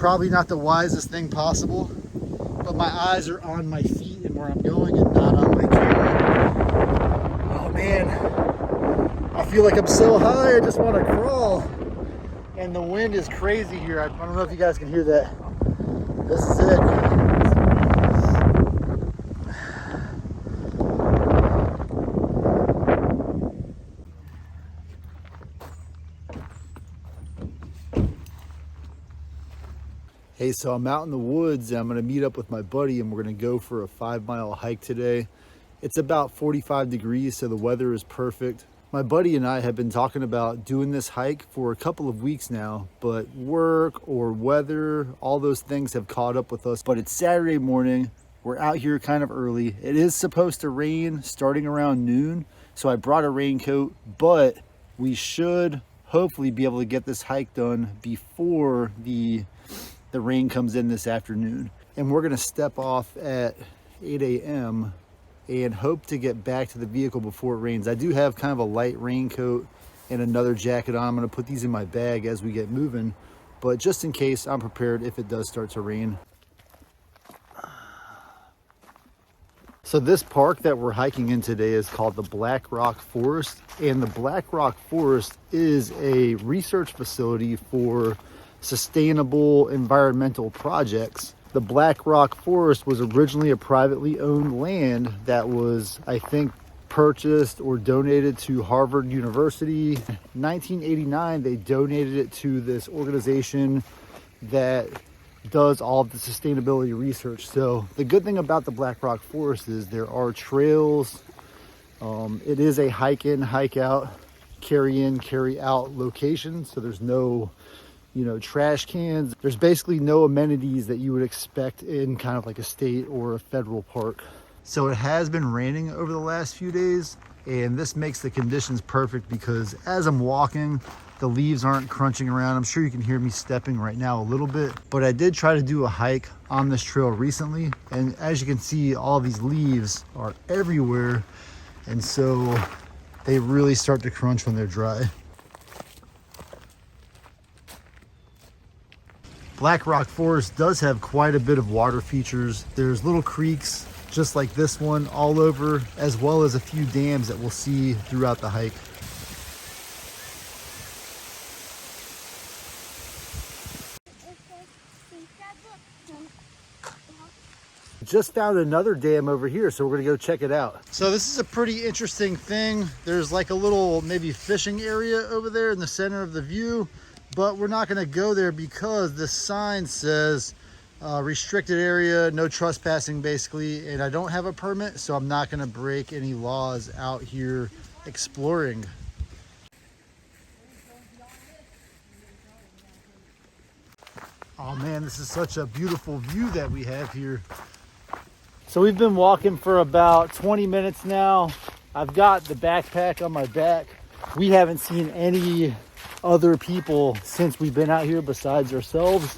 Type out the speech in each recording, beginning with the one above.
Probably not the wisest thing possible, but my eyes are on my feet and where I'm going and not on my camera. Oh man, I feel like I'm so high, I just want to crawl. And the wind is crazy here. I don't know if you guys can hear that. This is it. Hey, so I'm out in the woods and I'm gonna meet up with my buddy and we're gonna go for a 5-mile hike today. It's about 45 degrees, so the weather is perfect. My buddy and I have been talking about doing this hike for a couple of weeks now, but work or weather, all those things have caught up with us. But it's Saturday morning, we're out here kind of early. It is supposed to rain starting around noon, so I brought a raincoat, but we should hopefully be able to get this hike done before the rain comes in this afternoon. And we're gonna step off at 8 a.m. and hope to get back to the vehicle before it rains. I do have kind of a light raincoat and another jacket on. I'm gonna put these in my bag as we get moving, but just in case, I'm prepared if it does start to rain. So this park that we're hiking in today is called the Black Rock Forest, and the Black Rock Forest is a research facility for sustainable environmental projects. The Black Rock Forest was originally a privately owned land that was, I think, purchased or donated to Harvard University. In 1989, they donated it to this organization that does all of the sustainability research. So the good thing about the Black Rock Forest is there are trails. It is a hike in, hike out, carry in, carry out location. So there's no trash cans. There's basically no amenities that you would expect in kind of like a state or a federal park. So it has been raining over the last few days, and this makes the conditions perfect because as I'm walking, the leaves aren't crunching around. I'm sure you can hear me stepping right now a little bit, but I did try to do a hike on this trail recently, and as you can see, all these leaves are everywhere, and so they really start to crunch when they're dry. Black Rock Forest does have quite a bit of water features. There's little creeks just like this one all over, as well as a few dams that we'll see throughout the hike. Just found another dam over here, so we're gonna go check it out. So this is a pretty interesting thing. There's like a little maybe fishing area over there in the center of the view, but we're not gonna go there because the sign says restricted area, no trespassing basically, and I don't have a permit, so I'm not gonna break any laws out here exploring. Oh man, this is such a beautiful view that we have here. So we've been walking for about 20 minutes now. I've got the backpack on my back. We haven't seen any other people since we've been out here besides ourselves.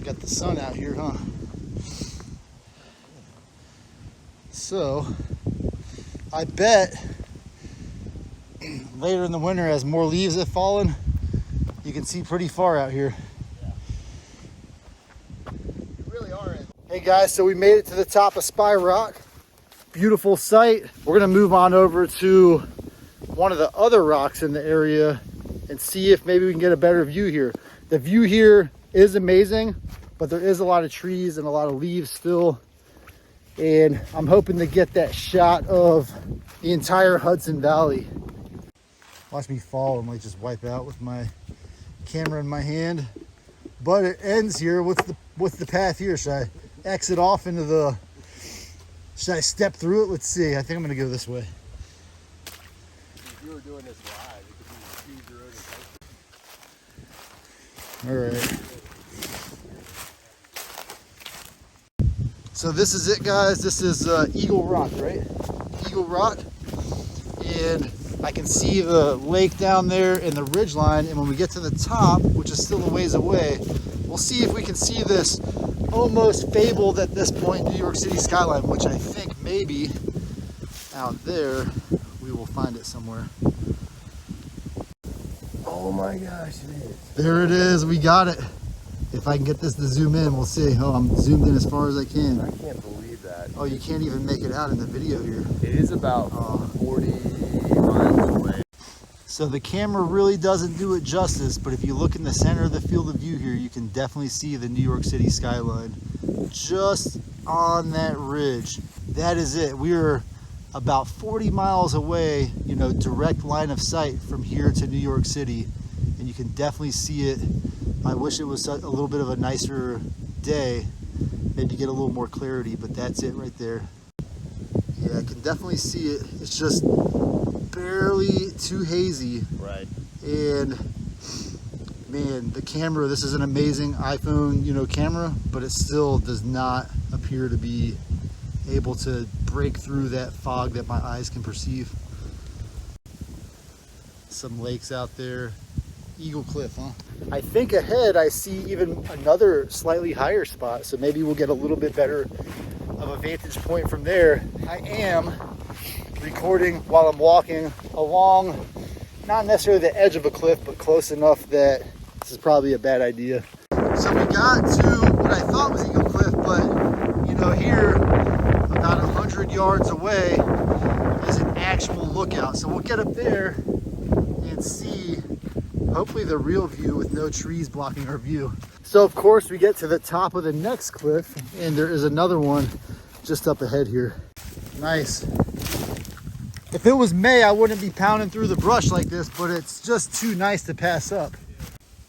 Got the sun out here, huh? So I bet later in the winter, as more leaves have fallen, you can see pretty far out here. You really are. Hey guys, so we made it to the top of Spy Rock. Beautiful sight. We're gonna move on over to one of the other rocks in the area and see if maybe we can get a better view here. The view here is amazing, but there is a lot of trees and a lot of leaves still. And I'm hoping to get that shot of the entire Hudson Valley. Watch me fall and like just wipe out with my camera in my hand, but it ends here. What's the path here? Should I exit off into the, should I step through it? Let's see. I think I'm gonna go this way. If you were doing this live, it could be a huge road. All right. So this is it, guys. This is Eagle Rock, right? Eagle Rock. And I can see the lake down there and the ridge line. And when we get to the top, which is still a ways away, we'll see if we can see this almost fabled at this point New York City skyline, which I think maybe out there we will find it somewhere. Oh my gosh, it is. There it is. We got it. If I can get this to zoom in, we'll see. Oh, I'm zoomed in as far as I can. I can't believe that. Oh, you can't even make it out in the video here. It is about 40 miles away. So the camera really doesn't do it justice, but if you look in the center of the field of view here, you can definitely see the New York City skyline just on that ridge. That is it. We are about 40 miles away, you know, direct line of sight from here to New York City, and you can definitely see it. I wish it was a little bit of a nicer day, maybe get a little more clarity, but that's it right there. Yeah, I can definitely see it. It's just barely too hazy. Right. And man, the camera, this is an amazing iPhone, you know, camera, but it still does not appear to be able to break through that fog that my eyes can perceive. Some lakes out there. Eagle Cliff, huh? I think ahead I see even another slightly higher spot, so maybe we'll get a little bit better of a vantage point from there. I am recording while I'm walking along, not necessarily the edge of a cliff, but close enough that this is probably a bad idea. So we got to what I thought was Eagle Cliff, but you know, here about 100 yards away is an actual lookout. So we'll get up there and see hopefully the real view with no trees blocking our view. So of course we get to the top of the next cliff, and there is another one just up ahead here. Nice. If it was May, I wouldn't be pounding through the brush like this, but it's just too nice to pass up.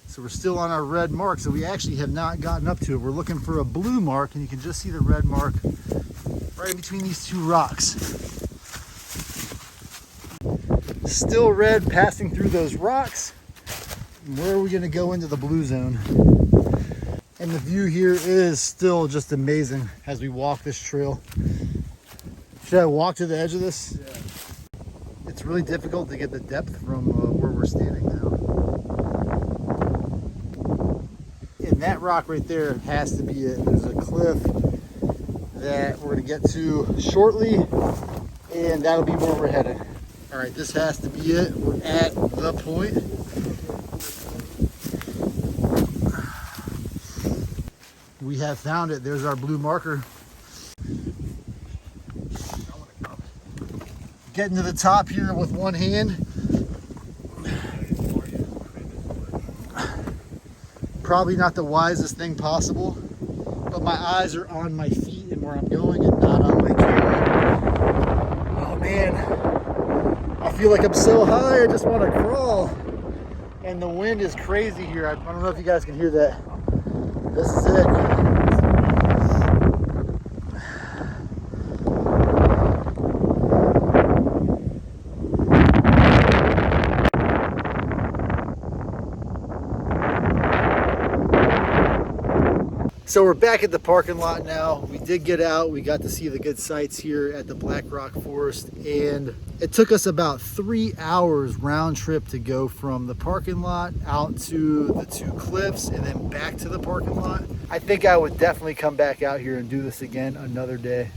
So we're still on our red mark, so we actually have not gotten up to it. We're looking for a blue mark, and you can just see the red mark right in between these two rocks. Still red passing through those rocks. Where are we gonna go into the blue zone? And the view here is still just amazing as we walk this trail. Should I walk to the edge of this? Yeah. It's really difficult to get the depth from where we're standing now. And that rock right there has to be it. There's a cliff that we're gonna get to shortly, and that'll be where we're headed. All right, this has to be it. We're at the point. We have found it. There's our blue marker. Getting to the top here with one hand. Probably not the wisest thing possible, but my eyes are on my feet and where I'm going and not on my camera. Oh man, I feel like I'm so high, I just want to crawl. And the wind is crazy here. I don't know if you guys can hear that. This is it. So we're back at the parking lot now. We did get out. We got to see the good sights here at the Black Rock Forest, and it took us about 3 hours round trip to go from the parking lot out to the two cliffs and then back to the parking lot. I think I would definitely come back out here and do this again another day.